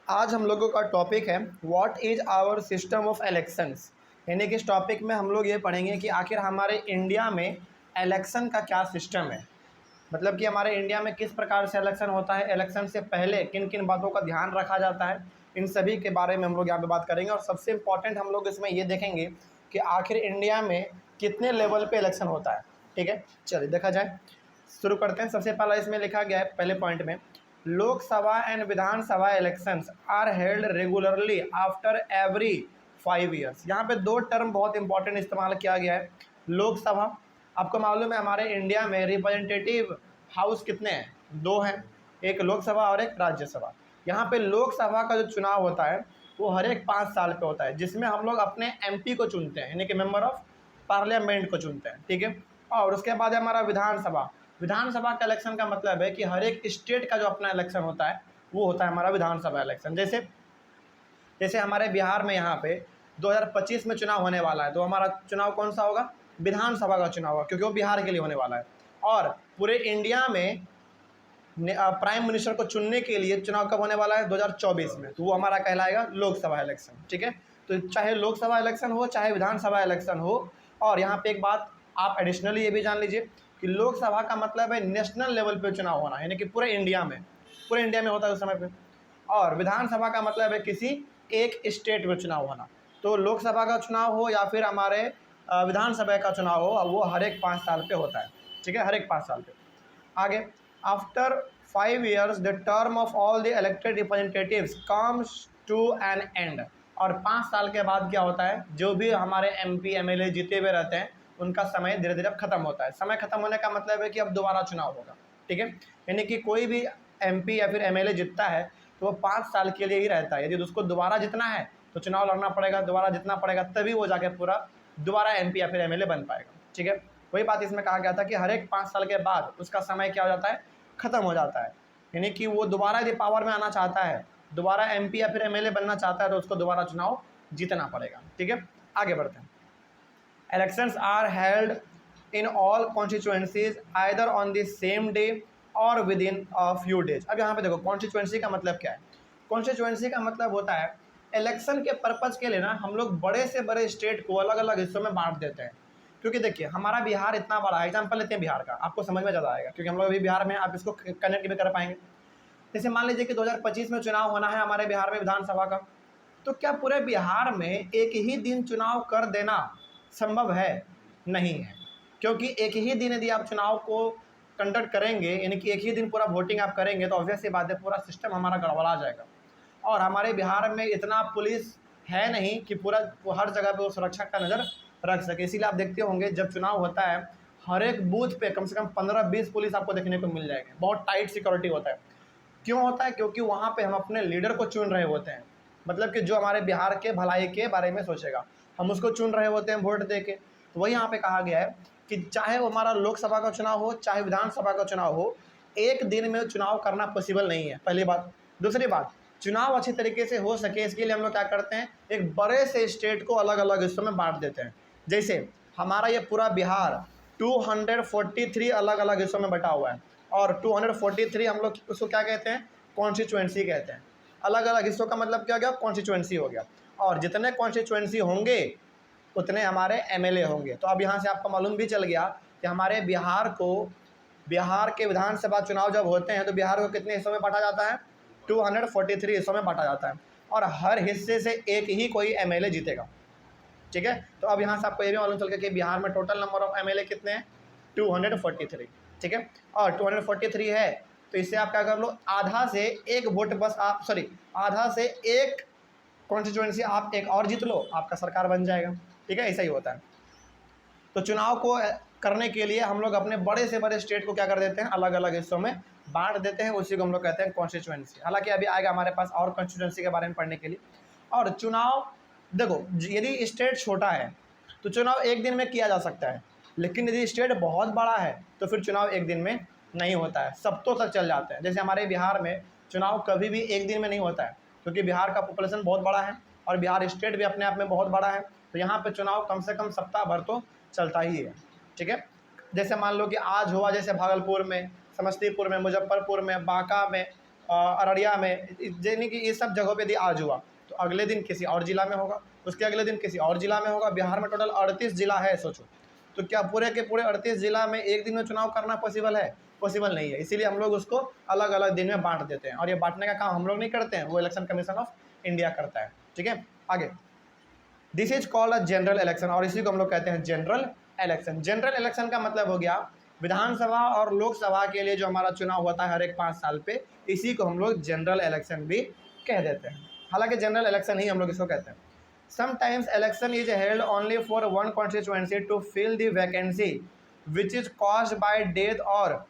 आज हम लोगों का टॉपिक है what is our system of elections. यानी कि इस टॉपिक में हम लोग ये पढ़ेंगे कि आखिर हमारे इंडिया में इलेक्शन का क्या सिस्टम है। मतलब कि हमारे इंडिया में किस प्रकार से इलेक्शन होता है, इलेक्शन से पहले किन किन बातों का ध्यान रखा जाता है, इन सभी के बारे में हम लोग यहाँ पे बात करेंगे। और सबसे इम्पॉर्टेंट हम लोग इसमें ये देखेंगे कि आखिर इंडिया में कितने लेवल पे इलेक्शन होता है। ठीक है, चलिए देखा जाए, शुरू करते हैं। सबसे पहला इसमें लिखा गया है पहले पॉइंट में, Lok Sabha and Vidhan Sabha elections are held regularly after every 5 years. यहाँ पे दो टर्म बहुत इंपॉर्टेंट इस्तेमाल किया गया है। लोकसभा, आपको मालूम है हमारे इंडिया में रिप्रेजेंटेटिव हाउस कितने हैं? दो हैं, एक लोकसभा और एक राज्यसभा। यहाँ पे लोकसभा का जो चुनाव होता है वो हर एक 5 साल पे होता है, जिसमें हम लोग अपने एमपी को चुनते हैं, यानी कि मेंबर ऑफ पार्लियामेंट को चुनते हैं। ठीक है, और उसके बाद है हमारा विधानसभा। विधानसभा का इलेक्शन का मतलब है कि हर एक स्टेट का जो अपना इलेक्शन होता है वो होता है हमारा विधानसभा इलेक्शन। जैसे जैसे हमारे बिहार में यहाँ पे 2025 में चुनाव होने वाला है, तो हमारा चुनाव कौन सा होगा? विधानसभा का चुनाव होगा, क्योंकि वो बिहार के लिए होने वाला है। और पूरे इंडिया में प्राइम मिनिस्टर को चुनने के लिए चुनाव कब होने वाला है? 2024 में, तो वो हमारा कहलाएगा लोकसभा इलेक्शन। ठीक है, तो चाहे लोकसभा इलेक्शन हो चाहे विधानसभा इलेक्शन हो। और यहाँ पे एक बात आप एडिशनली ये भी जान लीजिए कि लोकसभा का मतलब है नेशनल लेवल पे चुनाव होना, यानी कि पूरे इंडिया में होता है उस समय पे। और विधानसभा का मतलब है किसी एक स्टेट में चुनाव होना। तो लोकसभा का चुनाव हो या फिर हमारे विधानसभा का चुनाव हो, वो हर एक 5 साल पे होता है। ठीक है, हर एक 5 साल पे। आगे, after 5 years the term of all the elected representatives comes to an end. और 5 साल के बाद क्या होता है? जो भी हमारे एमपी एमएलए जीते हुए रहते हैं उनका समय धीरे धीरे खत्म होता है। समय खत्म होने का मतलब है कि अब दोबारा चुनाव होगा। ठीक है, यानी कि कोई भी एमपी या फिर एमएलए जीतता है तो वो 5 साल के लिए ही रहता है। यदि उसको दोबारा जितना है तो चुनाव लड़ना पड़ेगा, दोबारा जितना पड़ेगा, तभी वो जाके पूरा दोबारा एमपी या फिर एमएलए बन पाएगा। ठीक है, वही बात इसमें कहा गया था कि हर एक 5 साल के बाद उसका समय क्या हो जाता है? खत्म हो जाता है। यानी कि वो दोबारा यदि पावर में आना चाहता है, दोबारा एमपी या फिर एमएलए बनना चाहता है, तो उसको दोबारा चुनाव जीतना पड़ेगा। ठीक है, आगे बढ़ते हैं। Elections are held in all constituencies either on the same day और within a few days. अब यहाँ पे देखो, कॉन्स्टिट्यूएंसी का मतलब क्या है? कॉन्स्टिट्यूएंसी का मतलब होता है इलेक्शन के पर्पज़ के लिए ना हम लोग बड़े से बड़े स्टेट को अलग अलग हिस्सों में बांट देते हैं। क्योंकि देखिए हमारा बिहार इतना बड़ा है, एग्जाम्पल लेते हैं बिहार का, आपको समझ में ज़्यादा आएगा क्योंकि हम लोग अभी बिहार में, आप इसको कनेक्ट भी कर पाएंगे। जैसे मान लीजिए कि 2025 में चुनाव होना है हमारे बिहार में विधानसभा का, तो क्या पूरे बिहार में एक ही दिन चुनाव कर देना संभव है? नहीं है, क्योंकि एक ही दिन यदि आप चुनाव को कंडक्ट करेंगे, यानी कि एक ही दिन पूरा वोटिंग आप करेंगे, तो ऑब्वियस सी बात है पूरा सिस्टम हमारा गड़बड़ा जाएगा। और हमारे बिहार में इतना पुलिस है नहीं कि पूरा हर जगह पे वो सुरक्षा का नज़र रख सके। इसीलिए आप देखते होंगे जब चुनाव होता है हर एक बूथ पे कम से कम 15-20 पुलिस आपको देखने को मिल जाएगी। बहुत टाइट सिक्योरिटी होता है। क्यों होता है? क्योंकि वहाँ पे हम अपने लीडर को चुन रहे होते हैं, मतलब कि जो हमारे बिहार के भलाई के बारे में सोचेगा, हम उसको चुन रहे होते हैं वोट दे के। तो वही यहाँ पे कहा गया है कि चाहे वो हमारा लोकसभा का चुनाव हो चाहे विधानसभा का चुनाव हो, एक दिन में चुनाव करना पॉसिबल नहीं है, पहली बात। दूसरी बात, चुनाव अच्छी तरीके से हो सके इसके लिए हम लोग क्या करते हैं, एक बड़े से स्टेट को अलग अलग हिस्सों में बांट देते हैं। जैसे हमारा ये पूरा बिहार 243 अलग अलग हिस्सों में बटा हुआ है, और 243 हम लोग उसको क्या कहते हैं? कॉन्स्टिट्यूएंसी कहते हैं। अलग अलग हिस्सों का मतलब क्या हो गया? कॉन्स्टिट्यूएंसी हो गया। और जितने कॉन्स्टिट्यूएंसी होंगे उतने हमारे एमएलए होंगे। तो अब यहाँ से आपको मालूम भी चल गया कि हमारे बिहार के विधानसभा चुनाव जब होते हैं तो बिहार को कितने हिस्सों में बांटा जाता है? 243 हिस्सों में बांटा जाता है, और हर हिस्से से एक ही कोई एमएलए जीतेगा। ठीक है, तो अब यहाँ से आपको ये भी मालूम चल गया कि बिहार में टोटल नंबर ऑफ एमएलए कितने हैं? 243। ठीक है, और 243 है तो इससे आप क्या कर लो, आधा से एक वोट बस आप, सॉरी, आधा से एक कॉन्स्टिट्यूएंसी आप एक और जीत लो, आपका सरकार बन जाएगा। ठीक है, ऐसा ही होता है। तो चुनाव को करने के लिए हम लोग अपने बड़े से बड़े स्टेट को क्या कर देते हैं? अलग अलग हिस्सों में बांट देते हैं, उसी को हम लोग कहते हैं कॉन्स्टिट्यूएंसी। हालांकि अभी आएगा हमारे पास और कॉन्स्टिट्यूएंसी के बारे में पढ़ने के लिए। और चुनाव देखो, यदि स्टेट छोटा है तो चुनाव एक दिन में किया जा सकता है, लेकिन यदि स्टेट बहुत बड़ा है तो फिर चुनाव एक दिन में नहीं होता है, सप्ताहों तक चल जाते हैं। जैसे हमारे बिहार में चुनाव कभी भी एक दिन में नहीं होता है, क्योंकि बिहार का पॉपुलेशन बहुत बड़ा है और बिहार स्टेट भी अपने आप में बहुत बड़ा है। तो यहाँ पे चुनाव कम से कम सप्ताह भर तो चलता ही है। ठीक है, जैसे मान लो कि आज हुआ, जैसे भागलपुर में, समस्तीपुर में, मुजफ्फरपुर में, बांका में, अररिया में, यानी कि ये सब जगहों पे यदि आज हुआ तो अगले दिन किसी और ज़िला में होगा, उसके अगले दिन किसी और ज़िला में होगा। बिहार में टोटल 38 ज़िला है, सोचो। तो क्या पूरे के पूरे 38 ज़िला में एक दिन में चुनाव करना पॉसिबल है? पॉसिबल नहीं है। इसीलिए हम लोग उसको अलग अलग दिन में बांट देते हैं, और ये बांटने का काम हम लोग नहीं करते हैं, वो इलेक्शन कमीशन ऑफ इंडिया करता है। ठीक है, आगे, this is called a general election, और इसी को हम लोग कहते हैं जनरल इलेक्शन। जनरल इलेक्शन का मतलब हो गया विधानसभा और लोकसभा के लिए जो हमारा चुनाव होता है हर एक 5 साल पे, इसी को हम लोग जनरल इलेक्शन भी कह देते हैं। हालांकि जनरल इलेक्शन ही हम लोग इसको कहते हैं। Sometimes election is held only for one constituency to fill the vacancy which is caused by death और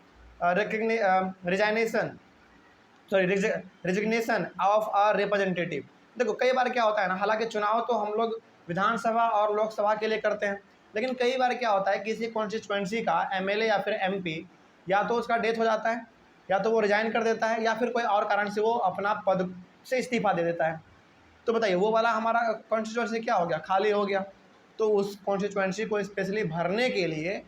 रिजिग्नेशन ऑफ अ रिप्रेजेंटेटिव। देखो कई बार क्या होता है ना, हालांकि चुनाव तो हम लोग विधानसभा और लोकसभा के लिए करते हैं, लेकिन कई बार क्या होता है किसी कॉन्स्टिट्यूएंसी का एमएलए या फिर एमपी या तो उसका डेथ हो जाता है, या तो वो रिजाइन कर देता है, या फिर कोई और कारण से वो अपना पद से इस्तीफा दे देता है। तो बताइए वो वाला हमारा कॉन्स्टिट्यूएंसी क्या हो गया, खाली हो गया। तो उस कॉन्स्टिट्यूएंसी को स्पेशली भरने के लिए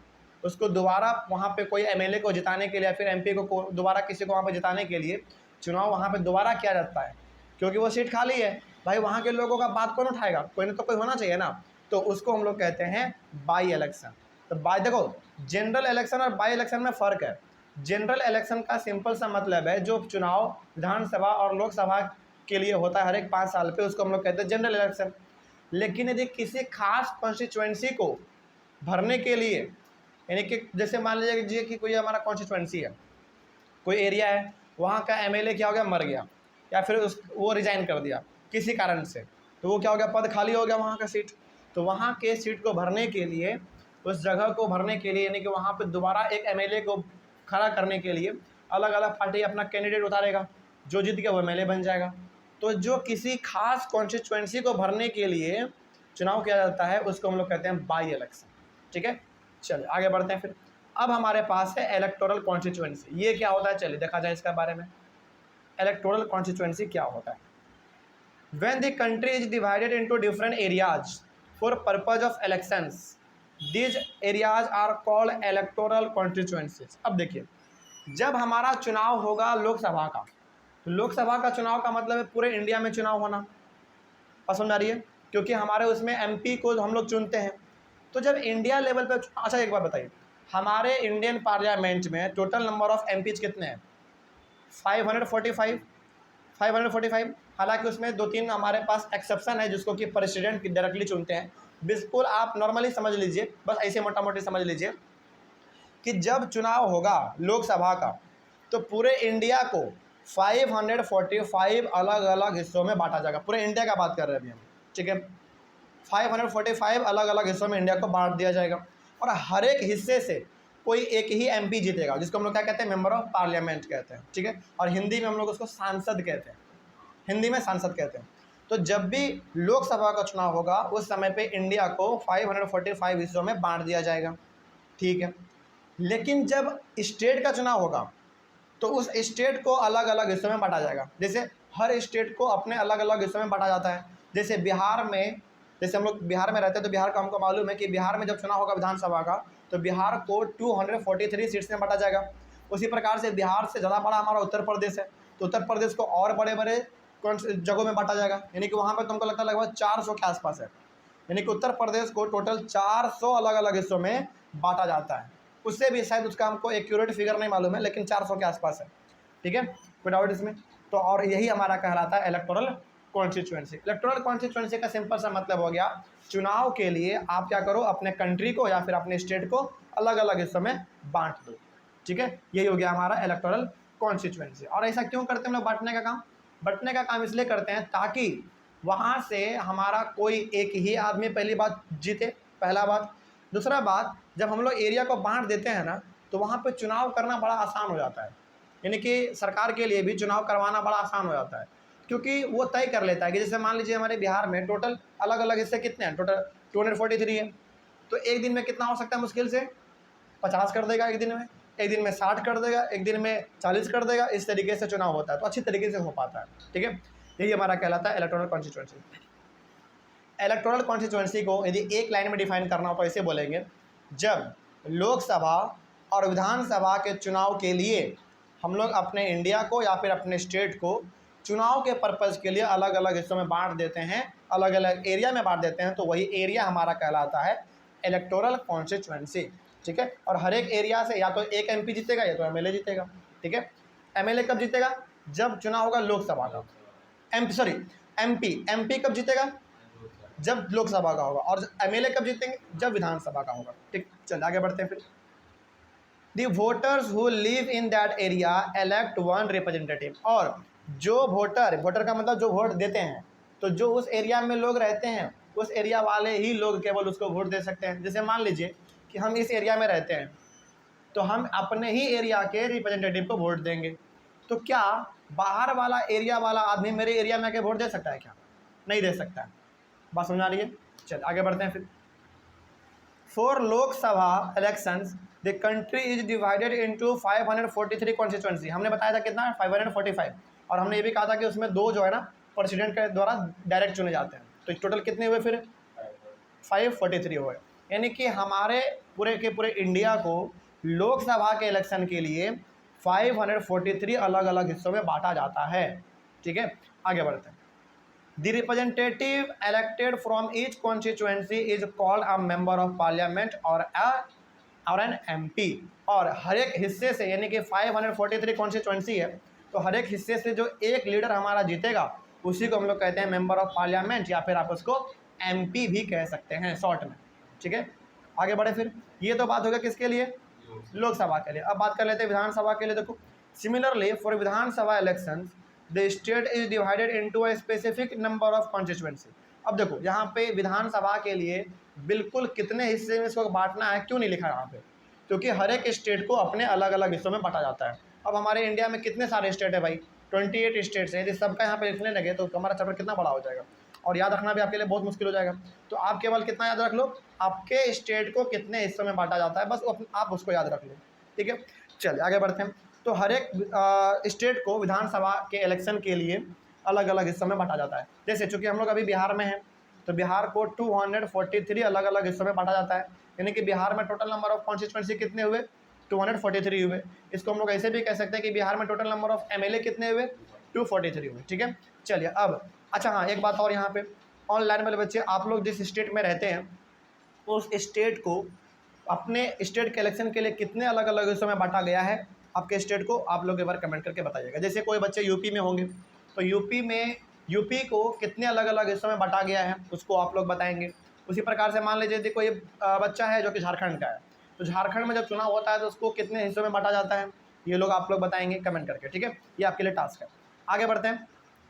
उसको दोबारा वहाँ पे कोई एमएलए को जिताने के लिए या फिर एमपी को दोबारा किसी को वहाँ पे जिताने के लिए चुनाव वहाँ पे दोबारा किया जाता है, क्योंकि वो सीट खाली है। भाई वहाँ के लोगों का बात कौन उठाएगा, कोई ना तो कोई होना चाहिए ना। तो उसको हम लोग कहते हैं बाई इलेक्शन। तो बाई, देखो जनरल इलेक्शन और बाई इलेक्शन में फ़र्क है। जनरल इलेक्शन का सिंपल सा मतलब है जो चुनाव विधानसभा और लोकसभा के लिए होता है हर एक 5 साल पे, उसको हम लोग कहते हैं जनरल इलेक्शन। लेकिन यदि किसी खास कॉन्स्टिट्यूएंसी को भरने के लिए, यानी कि जैसे मान लीजिए कि कोई हमारा कॉन्स्टिट्यूएंसी है, कोई एरिया है, वहाँ का एमएलए क्या हो गया, मर गया, या फिर वो रिजाइन कर दिया किसी कारण से, तो वो क्या हो गया, पद खाली हो गया वहाँ का सीट। तो वहाँ के सीट को भरने के लिए, उस जगह को भरने के लिए, यानी कि वहाँ पे दोबारा एक एमएलए को खड़ा करने के लिए अलग अलग पार्टी अपना कैंडिडेट उतारेगा, जो जीत गया वो एमएलए बन जाएगा। तो जो किसी खास कॉन्स्टिट्यूएंसी को भरने के लिए चुनाव किया जाता है उसको हम लोग कहते हैं बाई इलेक्शन। ठीक है, चलिए आगे बढ़ते हैं। फिर अब हमारे पास है इलेक्टोरल कॉन्स्टिट्यूएंसी। ये क्या होता है, चलिए देखा जाए इसके बारे में। इलेक्टोरल कॉन्स्टिट्यूएंसी क्या होता है? When the country is divided into different areas for purpose of elections, these areas are called electoral constituencies। अब देखिए, जब हमारा चुनाव होगा लोकसभा का, तो लोकसभा का चुनाव का मतलब है पूरे इंडिया में चुनाव होना, समझ आ रही है, क्योंकि हमारे उसमें एमपी को हम लोग चुनते हैं। तो जब इंडिया लेवल पर, अच्छा एक बात बताइए, हमारे इंडियन पार्लियामेंट में टोटल नंबर ऑफ एमपीज कितने हैं? 545। 545। हालांकि उसमें 2-3 हमारे पास एक्सेप्शन है, जिसको कि प्रेसिडेंट डायरेक्टली चुनते हैं। बिल्कुल आप नॉर्मली समझ लीजिए, बस ऐसे मोटा मोटी समझ लीजिए कि जब चुनाव होगा लोकसभा का, तो पूरे इंडिया को 545 अलग अलग हिस्सों में बांटा जाएगा। पूरे इंडिया का बात कर रहे हैं अभी हम, ठीक है। 545 अलग अलग हिस्सों में इंडिया को बांट दिया जाएगा, और हर एक हिस्से से कोई एक ही एमपी जीतेगा, जिसको हम लोग क्या कहते हैं, मेंबर ऑफ पार्लियामेंट कहते हैं। ठीक है, और हिंदी में हम लोग उसको सांसद कहते हैं, हिंदी में सांसद कहते हैं। तो जब भी लोकसभा का चुनाव होगा उस समय पे इंडिया को 545 हिस्सों में बांट दिया जाएगा। ठीक है, लेकिन जब स्टेट का चुनाव होगा तो उस स्टेट को अलग अलग हिस्सों में बांटा जाएगा। जैसे हर स्टेट को अपने अलग अलग हिस्सों में बांटा जाता है। जैसे बिहार में, जैसे हम लोग बिहार में रहते हैं, तो बिहार का हमको मालूम है कि बिहार में जब चुनाव होगा विधानसभा का, तो बिहार को 243 सीट्स में बांटा जाएगा। उसी प्रकार से बिहार से ज़्यादा बड़ा हमारा उत्तर प्रदेश है, तो उत्तर प्रदेश को और बड़े बड़े कौन से जगहों में बांटा जाएगा, यानी कि वहाँ पर तुमको लगता है लगभग 400 के आसपास है। यानी कि उत्तर प्रदेश को टोटल 400 अलग अलग हिस्सों में बांटा जाता है। उससे भी शायद उसका हमको एक्यूरेट फिगर नहीं मालूम है, लेकिन 400 के आसपास है। ठीक है, कोई डाउट इसमें? तो और यही हमारा कहलाता है इलेक्टोरल कॉन्स्टिट्यूएंसी। इलेक्टोरल कॉन्स्टिट्यूएंसी का सिंपल सा मतलब हो गया, चुनाव के लिए आप क्या करो, अपने कंट्री को या फिर अपने स्टेट को अलग अलग हिस्सों में बांट दो। ठीक है, यही हो गया हमारा इलेक्टोरल कॉन्स्टिट्यूएंसी। और ऐसा क्यों करते हैं हम लोग, बांटने का काम? बांटने का काम इसलिए करते हैं ताकि वहाँ से हमारा कोई एक ही आदमी पहली बात जीते, पहला बात। दूसरा बात, जब हम लोग एरिया को बांट देते हैं ना, तो वहाँ पे चुनाव करना बड़ा आसान हो जाता है। यानी कि सरकार के लिए भी चुनाव करवाना बड़ा आसान हो जाता है, क्योंकि वो तय कर लेता है कि जैसे मान लीजिए हमारे बिहार में टोटल अलग अलग हिस्से कितने हैं, टोटल 243 है। तो एक दिन में कितना हो सकता है, मुश्किल से 50 कर देगा एक दिन में, एक दिन में 60 कर देगा, एक दिन में 40 कर देगा। इस तरीके से चुनाव होता है, तो अच्छी तरीके से हो पाता है। ठीक है, यही हमारा कहलाता है इलेक्टोरल कॉन्स्टिट्यूएंसी। इलेक्टोरल कॉन्स्टिट्यूएंसी को यदि एक लाइन में डिफाइन करना हो तो ऐसे बोलेंगे, जब लोकसभा और विधानसभा के चुनाव के लिए हम लोग अपने इंडिया को या फिर अपने स्टेट को चुनाव के पर्पज़ के लिए अलग अलग हिस्सों में बांट देते हैं, अलग अलग एरिया में बांट देते हैं, तो वही एरिया हमारा कहलाता है इलेक्टोरल कॉन्स्टिट्यूएंसी। ठीक है, और हर एक एरिया से या तो एक एमपी जीतेगा या तो एमएलए जीतेगा। ठीक है, एमएलए कब जीतेगा? जब चुनाव होगा लोकसभा का। एमपी कब जीतेगा? जब लोकसभा का होगा। और एमएलए कब जीतेंगे? जब विधानसभा का होगा। ठीक, चल आगे बढ़ते हैं फिर। The voters who live in that area elect one representative. और जो वोटर का मतलब जो वोट देते हैं, तो जो उस एरिया में लोग रहते हैं उस एरिया वाले ही लोग केवल उसको वोट दे सकते हैं। जैसे मान लीजिए कि हम इस एरिया में रहते हैं, तो हम अपने ही एरिया के रिप्रेजेंटेटिव को वोट देंगे। तो क्या बाहर वाला एरिया वाला आदमी मेरे एरिया में आके वोट दे सकता है क्या? नहीं दे सकता है। बात समझ आ रही है? चल आगे बढ़ते हैं फिर। For Lok Sabha elections the country is divided into 543 constituency. हमने बताया था कितना? 545। और हमने ये भी कहा था कि उसमें 2 जो है ना प्रेसिडेंट के द्वारा डायरेक्ट चुने जाते हैं। तो टोटल कितने हुए फिर? 543 हुए। यानी कि हमारे पूरे के पूरे इंडिया को लोकसभा के इलेक्शन के लिए 543 अलग अलग हिस्सों में बांटा जाता है। ठीक है, आगे बढ़ते हैं। The representative elected from each constituency is called a member of parliament और एन एमपी। और हर एक हिस्से से, यानी कि 543 कॉन्स्टिट्यूएंसी है, तो हर एक हिस्से से जो एक लीडर हमारा जीतेगा उसी को हम लोग कहते हैं मेंबर ऑफ पार्लियामेंट, या फिर आप उसको एमपी भी कह सकते हैं शॉर्ट में। ठीक है, आगे बढ़े फिर। ये तो बात होगा किसके लिए? लोकसभा के लिए। अब बात कर लेते हैं विधानसभा के लिए। देखो, similarly for Vidhan Sabha elections the state is divided into a specific number of constituency. अब देखो यहाँ पे विधानसभा के लिए बिल्कुल कितने हिस्से में इसको बांटना है क्यों नहीं लिखा यहाँ पे? क्योंकि हर एक स्टेट को अपने अलग अलग हिस्सों में बांटा जाता है। अब हमारे इंडिया में कितने सारे स्टेट है भाई? 28 स्टेट्स हैं। यदि सबका यहाँ पे लिखने लगे तो हमारा चैप्टर कितना बड़ा हो जाएगा, और याद रखना भी आपके लिए बहुत मुश्किल हो जाएगा। तो आप केवल कितना याद रख लो, आपके स्टेट को कितने हिस्सों में बांटा जाता है, बस आप उसको याद रख लो। ठीक है, चलिए आगे बढ़ते हैं। तो हर एक स्टेट को विधानसभा के इलेक्शन के लिए अलग अलग हिस्सों में बांटा जाता है। जैसे चूँकि हम लोग अभी बिहार में हैं, तो बिहार को 243 अलग अलग हिस्सों में बांटा जाता है। यानी कि बिहार में टोटल नंबर ऑफ कॉन्स्टिट्यूएंसी कितने हुए? 243 हुए। इसको हम लोग ऐसे भी कह सकते हैं कि बिहार में टोटल नंबर ऑफ एमएलए कितने हुए? 243 हुए। ठीक है, चलिए अब अच्छा हाँ, एक बात और यहाँ पे ऑनलाइन वाले बच्चे, आप लोग जिस स्टेट में रहते हैं उस स्टेट को अपने स्टेट के इलेक्शन के लिए कितने अलग अलग हिस्सों में बांटा गया है, आपके स्टेट को आप लोग एक बार कमेंट करके बताइएगा। जैसे कोई बच्चे यूपी में होंगे तो यूपी को कितने अलग अलग हिस्सों में बांटा गया है उसको आप लोग बताएंगे। उसी प्रकार से मान लीजिए यदि कोई बच्चा है जो कि झारखंड का है, तो झारखंड में जब चुनाव होता है तो उसको कितने हिस्सों में बांटा जाता है, ये लोग आप लोग बताएंगे कमेंट करके। ठीक है, ये आपके लिए टास्क है। आगे बढ़ते हैं।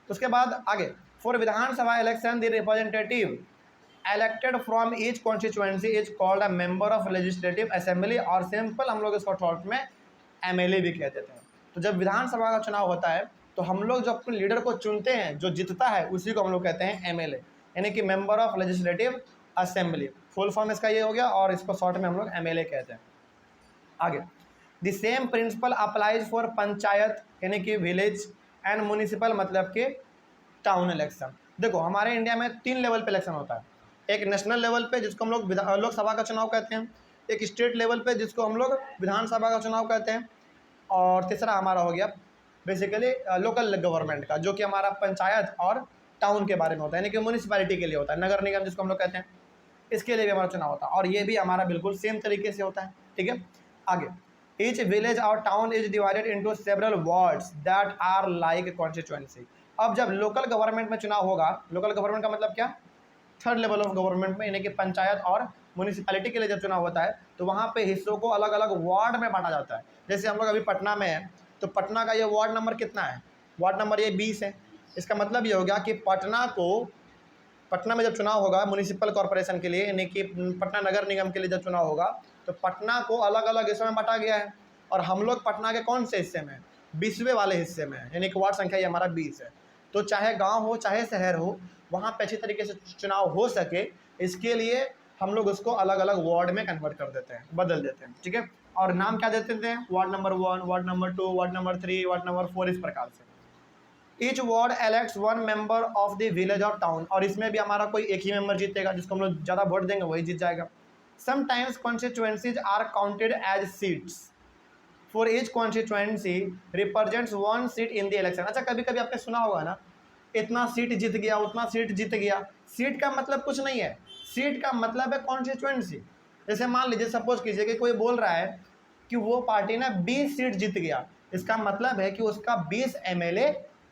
उसके बाद आगे, for Vidhan Sabha election the representative elected from each constituency is called a member of legislative assembly, और सिंपल हम लोग इसको शॉर्ट में एमएलए भी कह देते हैं। तो जब विधानसभा का चुनाव होता है तो हम लोग जो अपने लीडर को चुनते हैं, जो जीतता है, उसी को हम लोग कहते हैं एमएलए, यानी कि member of legislative assembly. Full form इसका ये हो गया, और इसको शॉर्ट में हम लोग एमएलए कहते हैं। आगे, the same principle applies for panchayat यानी कि विलेज एंड म्यूनिसिपल मतलब कि टाउन इलेक्शन। देखो हमारे इंडिया में 3 लेवल पे इलेक्शन होता है। एक नेशनल लेवल पे जिसको हम लोग लोकसभा का चुनाव कहते हैं, एक स्टेट लेवल पे जिसको हम लोग विधानसभा का चुनाव कहते हैं, और तीसरा हमारा हो गया बेसिकली लोकल गवर्नमेंट का, जो कि हमारा पंचायत और टाउन के बारे में होता है, यानी कि म्यूनिसिपैलिटी के लिए होता है, नगर निगम जिसको हम लोग कहते हैं, इसके लिए भी हमारा चुनाव होता है। और ये भी हमारा बिल्कुल सेम तरीके से होता है। ठीक है, आगे, ईच विलेज और town is divided into several wards that are like constituency. अब जब लोकल गवर्नमेंट में चुनाव होगा, लोकल गवर्नमेंट का मतलब क्या? थर्ड लेवल ऑफ गवर्नमेंट में, यानी कि पंचायत और म्यूनिसिपैलिटी के लिए जब चुनाव होता है तो वहाँ पे हिस्सों को अलग अलग वार्ड में बांटा जाता है। जैसे हम लोग अभी पटना में हैं, तो पटना का ये वार्ड नंबर कितना है? वार्ड नंबर ये 20 है। इसका मतलब ये हो गया कि पटना में जब चुनाव होगा म्यूनिसिपल कॉरपोरेशन के लिए, यानी कि पटना नगर निगम के लिए जब चुनाव होगा, तो पटना को अलग अलग हिस्सों में बांटा गया है। और हम लोग पटना के कौन से हिस्से में? 20वें वाले हिस्से में, यानी कि वार्ड संख्या ये हमारा 20 है। तो चाहे गांव हो चाहे शहर हो, वहाँ पे अच्छी तरीके से चुनाव हो सके, इसके लिए हम लोग उसको अलग अलग वार्ड में कन्वर्ट कर देते हैं, बदल देते हैं। ठीक है, और नाम क्या देते हैं? Ward number 1, ward number 2, ward number 3, ward number 4, इस प्रकार से। Each ward elects 1 member of the village और टाउन, और इसमें भी हमारा कोई एक ही मेंबर जीतेगा, जिसको हम लोग ज़्यादा वोट देंगे वही जीत जाएगा। Sometimes constituencies are counted as seats, for each constituency represents 1 seat in the election. अच्छा, कभी कभी आपने सुना होगा ना, इतना सीट जीत गया, उतना सीट जीत गया। सीट का मतलब कुछ नहीं है, सीट का मतलब है कॉन्स्टिट्यूएंसी। जैसे मान लीजिए, सपोज कीजिए कि कोई बोल रहा है कि वो पार्टी ना 20 सीट जीत गया, इसका मतलब है कि उसका 20 एमएलए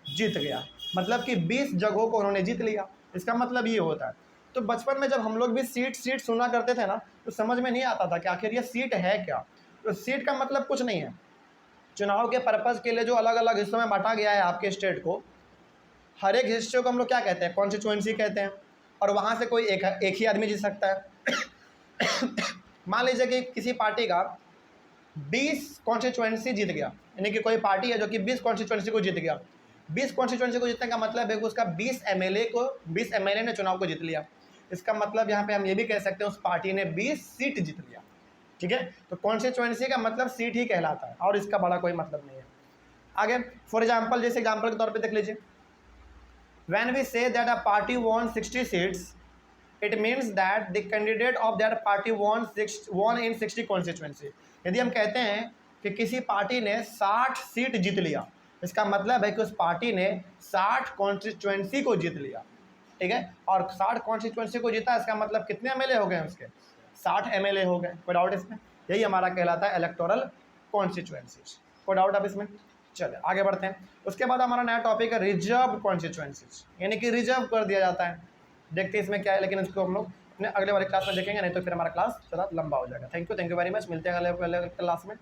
जीत गया, मतलब कि 20 जगहों को उन्होंने जीत लिया, इसका मतलब ये होता है। तो बचपन में जब हम लोग भी सीट सीट सुना करते थे ना, तो समझ में नहीं आता था कि आखिर ये सीट है क्या। तो सीट का मतलब कुछ नहीं है, चुनाव के पर्पज़ के लिए जो अलग अलग हिस्सों में बांटा गया है आपके स्टेट को, हर एक हिस्से को हम लोग क्या कहते हैं, कॉन्स्टिट्यूएंसी कहते हैं। और वहाँ से कोई एक ही आदमी जीत सकता है। मान लीजिए कि किसी पार्टी का 20 कॉन्स्टिट्यूएंसी जीत गया, यानी कि कोई पार्टी है जो कि 20 कॉन्स्टिट्यूएंसी को जीत गया। 20 कॉन्स्टिट्यूएंसी को जीतने का मतलब है कि उसका 20 एमएलए ने चुनाव को जीत लिया। इसका मतलब यहाँ पे हम ये भी कह सकते हैं उस पार्टी ने 20 सीट जीत लिया। ठीक है, तो कॉन्स्टिट्यूएंसी का मतलब सीट ही कहलाता है और इसका बड़ा कोई मतलब नहीं है। आगे फॉर एग्जाम्पल, जैसे एग्जाम्पल के तौर पर देख लीजिए, when we say that a party won 60 seats, it means that the candidate of that party won in 60 constituency। यदि हम कहते हैं कि किसी पार्टी ने 60 सीट जीत लिया, इसका मतलब है कि उस पार्टी ने 60 कॉन्स्टिट्यूएंसी को जीत लिया। ठीक है, और 60 कॉन्स्टिट्यूएंसी को जीता, इसका मतलब कितने एमएलए हो गए उसके, 60 एमएलए हो गए। कोई डाउट इसमें? यही हमारा कहलाता है इलेक्टोरल कॉन्स्टिट्यूएंसीज। कोई डाउट अब इसमें? चलिए आगे बढ़ते हैं। उसके बाद हमारा नया टॉपिक है रिजर्व कॉन्स्टिट्यूएंसीज, यानी कि रिजर्व कर दिया जाता है। देखते हैं इसमें क्या है, लेकिन इसको हम लोग अपने अगले वाले क्लास में देखेंगे, नहीं तो फिर हमारा क्लास थोड़ा लंबा हो जाएगा। थैंक यू वेरी मच, मिलते हैं अगले क्लास में।